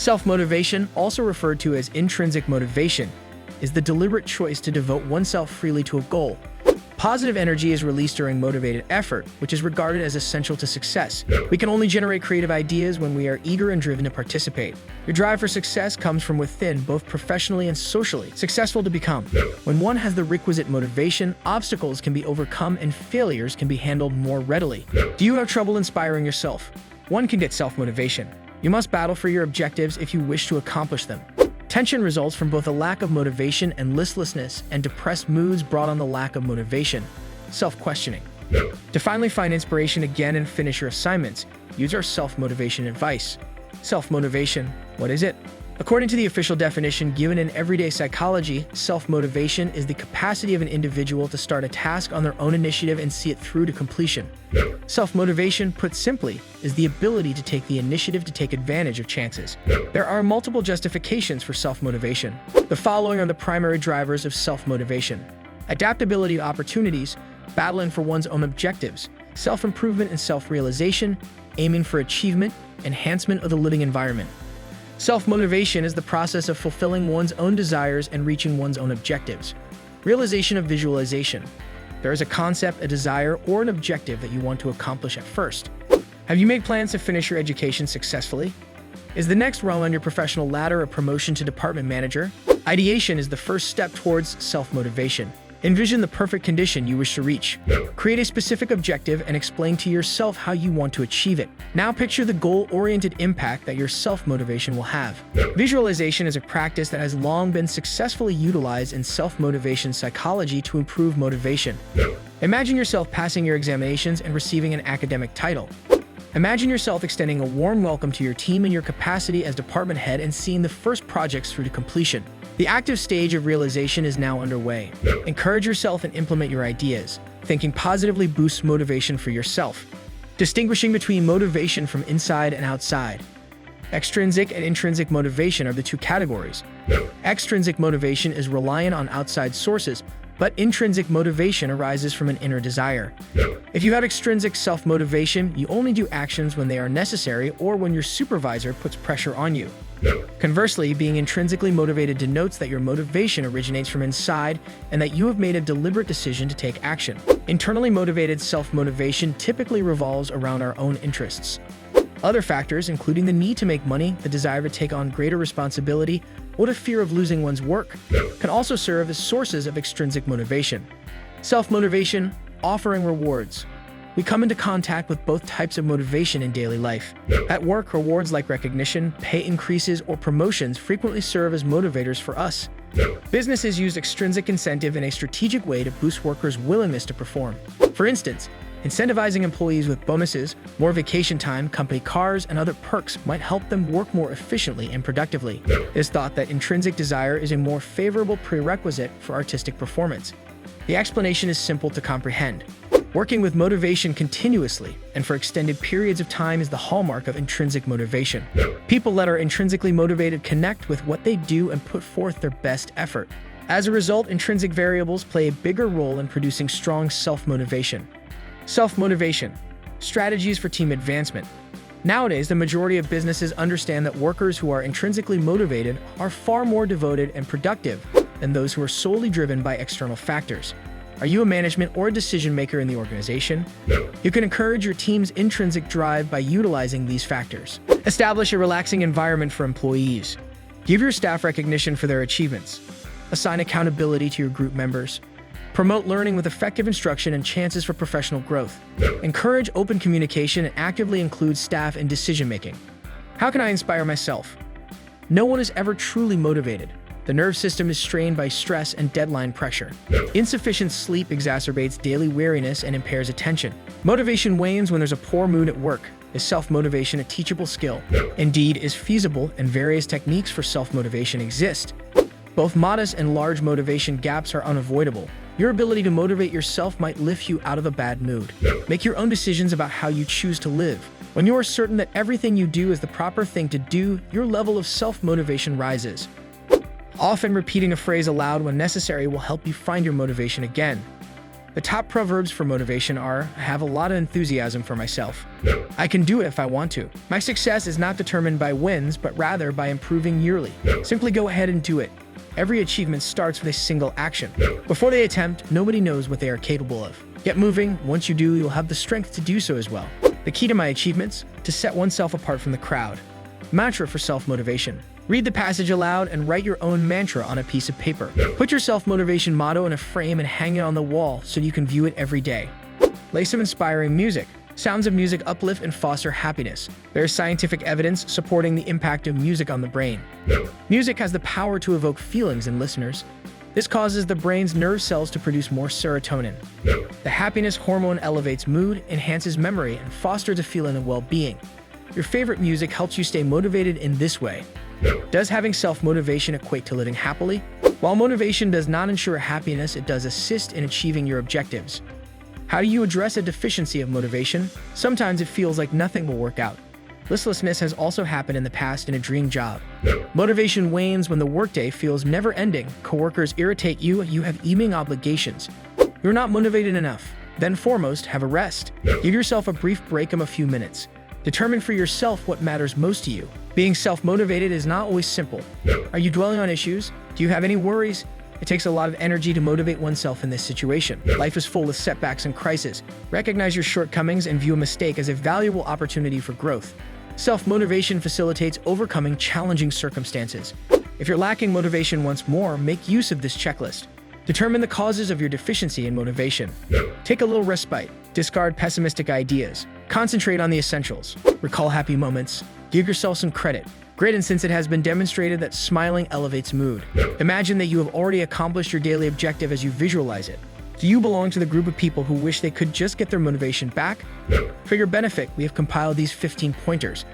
Self-motivation, also referred to as intrinsic motivation, is the deliberate choice to devote oneself freely to a goal. Positive energy is released during motivated effort, which is regarded as essential to success. We can only generate creative ideas when we are eager and driven to participate. Your drive for success comes from within, both professionally and socially. Successful to become. When one has the requisite motivation, obstacles can be overcome and failures can be handled more readily. Do you have trouble inspiring yourself? One can get self-motivation. You must battle for your objectives if you wish to accomplish them. Tension results from both a lack of motivation and listlessness, and depressed moods brought on the lack of motivation. Self-questioning. To finally find inspiration again and finish your assignments, use our self-motivation advice. Self-motivation, what is it? According to the official definition given in Everyday Psychology, self-motivation is the capacity of an individual to start a task on their own initiative and see it through to completion. Self-motivation, put simply, is the ability to take the initiative to take advantage of chances. There are multiple justifications for self-motivation. The following are the primary drivers of self-motivation: adaptability to opportunities, battling for one's own objectives, self-improvement and self-realization, aiming for achievement, enhancement of the living environment. Self-motivation is the process of fulfilling one's own desires and reaching one's own objectives. Realization of visualization. There is a concept, a desire, or an objective that you want to accomplish at first. Have you made plans to finish your education successfully? Is the next rung on your professional ladder a promotion to department manager? Ideation is the first step towards self-motivation. Envision the perfect condition you wish to reach. Create a specific objective and explain to yourself how you want to achieve it. Now picture the goal-oriented impact that your self-motivation will have. Visualization is a practice that has long been successfully utilized in self-motivation psychology to improve motivation. Imagine yourself passing your examinations and receiving an academic title. Imagine yourself extending a warm welcome to your team in your capacity as department head and seeing the first projects through to completion. The active stage of realization is now underway. Encourage yourself and implement your ideas. Thinking positively boosts motivation for yourself. Distinguishing between motivation from inside and outside. Extrinsic and intrinsic motivation are the two categories. Extrinsic motivation is reliant on outside sources, but intrinsic motivation arises from an inner desire. If you have extrinsic self-motivation, you only do actions when they are necessary or when your supervisor puts pressure on you. Conversely, being intrinsically motivated denotes that your motivation originates from inside and that you have made a deliberate decision to take action. Internally motivated self-motivation typically revolves around our own interests. Other factors, including the need to make money, the desire to take on greater responsibility, or the fear of losing one's work, can also serve as sources of extrinsic motivation. Self-motivation, offering rewards. We come into contact with both types of motivation in daily life. At work, rewards like recognition, pay increases, or promotions frequently serve as motivators for us. Businesses use extrinsic incentive in a strategic way to boost workers' willingness to perform. For instance, incentivizing employees with bonuses, more vacation time, company cars, and other perks might help them work more efficiently and productively. It is thought that intrinsic desire is a more favorable prerequisite for artistic performance. The explanation is simple to comprehend. Working with motivation continuously and for extended periods of time is the hallmark of intrinsic motivation. People that are intrinsically motivated connect with what they do and put forth their best effort. As a result, intrinsic variables play a bigger role in producing strong self-motivation. Self-motivation. Strategies for team advancement. Nowadays, the majority of businesses understand that workers who are intrinsically motivated are far more devoted and productive than those who are solely driven by external factors. Are you a management or a decision maker in the organization? You can encourage your team's intrinsic drive by utilizing these factors. Establish a relaxing environment for employees. Give your staff recognition for their achievements. Assign accountability to your group members. Promote learning with effective instruction and chances for professional growth. Encourage open communication and actively include staff in decision-making. How can I inspire myself? No one is ever truly motivated. The nerve system is strained by stress and deadline pressure. Insufficient sleep exacerbates daily weariness and impairs attention. Motivation wanes when there's a poor mood at work. Is self-motivation a teachable skill? Indeed, is feasible, and various techniques for self-motivation exist. Both modest and large motivation gaps are unavoidable. Your ability to motivate yourself might lift you out of a bad mood. Make your own decisions about how you choose to live. When you are certain that everything you do is the proper thing to do, your level of self-motivation rises. Often repeating a phrase aloud when necessary will help you find your motivation again. The top proverbs for motivation are, I have a lot of enthusiasm for myself. I can do it if I want to. My success is not determined by wins, but rather by improving yearly. Simply go ahead and do it. Every achievement starts with a single action. Before they attempt, nobody knows what they are capable of. Get moving. Once you do, you'll have the strength to do so as well. The key to my achievements? To set oneself apart from the crowd. Mantra for self-motivation. Read the passage aloud and write your own mantra on a piece of paper. Put your self-motivation motto in a frame and hang it on the wall so you can view it every day. Play some inspiring music. Sounds of music uplift and foster happiness. There is scientific evidence supporting the impact of music on the brain. Music has the power to evoke feelings in listeners. This causes the brain's nerve cells to produce more serotonin. The happiness hormone elevates mood, enhances memory, and fosters a feeling of well-being. Your favorite music helps you stay motivated in this way. Does having self-motivation equate to living happily? While motivation does not ensure happiness, it does assist in achieving your objectives. How do you address a deficiency of motivation? Sometimes it feels like nothing will work out. Listlessness has also happened in the past in a dream job. Motivation wanes when the workday feels never-ending, coworkers irritate you, you have evening obligations. You're not motivated enough. Then foremost, have a rest. Give yourself a brief break of a few minutes. Determine for yourself what matters most to you. Being self-motivated is not always simple. Are you dwelling on issues? Do you have any worries? It takes a lot of energy to motivate oneself in this situation. Life is full of setbacks and crises. Recognize your shortcomings and view a mistake as a valuable opportunity for growth. Self-motivation facilitates overcoming challenging circumstances. If you're lacking motivation once more, make use of this checklist. Determine the causes of your deficiency in motivation. Take a little respite. Discard pessimistic ideas. Concentrate on the essentials. Recall happy moments. Give yourself some credit. Great, and since it has been demonstrated that smiling elevates mood. Imagine that you have already accomplished your daily objective as you visualize it. Do you belong to the group of people who wish they could just get their motivation back? For your benefit, we have compiled these 15 pointers.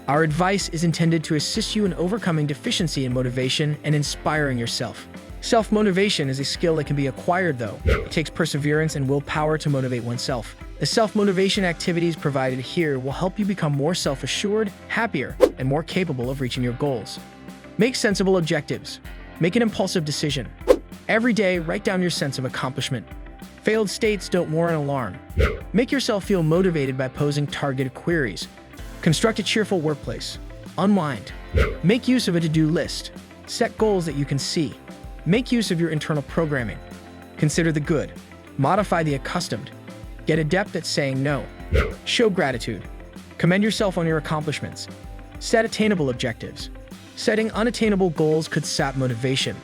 Our advice is intended to assist you in overcoming deficiency in motivation and inspiring yourself. Self-motivation is a skill that can be acquired, though. It takes perseverance and willpower to motivate oneself. The self-motivation activities provided here will help you become more self-assured, happier, and more capable of reaching your goals. Make sensible objectives. Make an impulsive decision. Every day, write down your sense of accomplishment. Failed states don't warrant alarm. Make yourself feel motivated by posing targeted queries. Construct a cheerful workplace. Unwind. Make use of a to-do list. Set goals that you can see. Make use of your internal programming. Consider the good. Modify the accustomed. Get adept at saying no. Show gratitude. Commend yourself on your accomplishments. Set attainable objectives. Setting unattainable goals could sap motivation.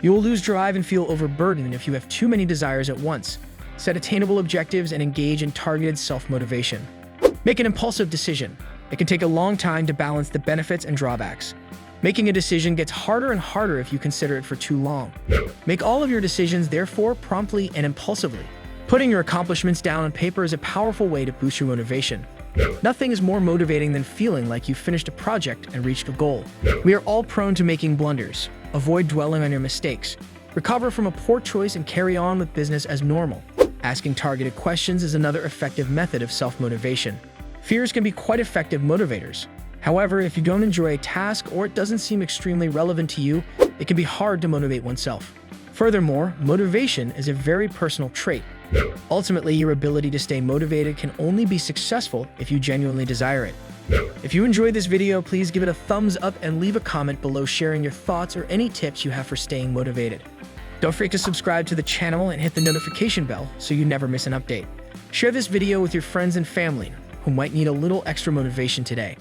You will lose drive and feel overburdened if you have too many desires at once. Set attainable objectives and engage in targeted self-motivation. Make an impulsive decision. It can take a long time to balance the benefits and drawbacks. Making a decision gets harder and harder if you consider it for too long. Make all of your decisions, therefore, promptly and impulsively. Putting your accomplishments down on paper is a powerful way to boost your motivation. Nothing is more motivating than feeling like you finished a project and reached a goal. We are all prone to making blunders. Avoid dwelling on your mistakes. Recover from a poor choice and carry on with business as normal. Asking targeted questions is another effective method of self-motivation. Fears can be quite effective motivators. However, if you don't enjoy a task or it doesn't seem extremely relevant to you, it can be hard to motivate oneself. Furthermore, motivation is a very personal trait. Ultimately, your ability to stay motivated can only be successful if you genuinely desire it. If you enjoyed this video, please give it a thumbs up and leave a comment below sharing your thoughts or any tips you have for staying motivated. Don't forget to subscribe to the channel and hit the notification bell so you never miss an update. Share this video with your friends and family who might need a little extra motivation today.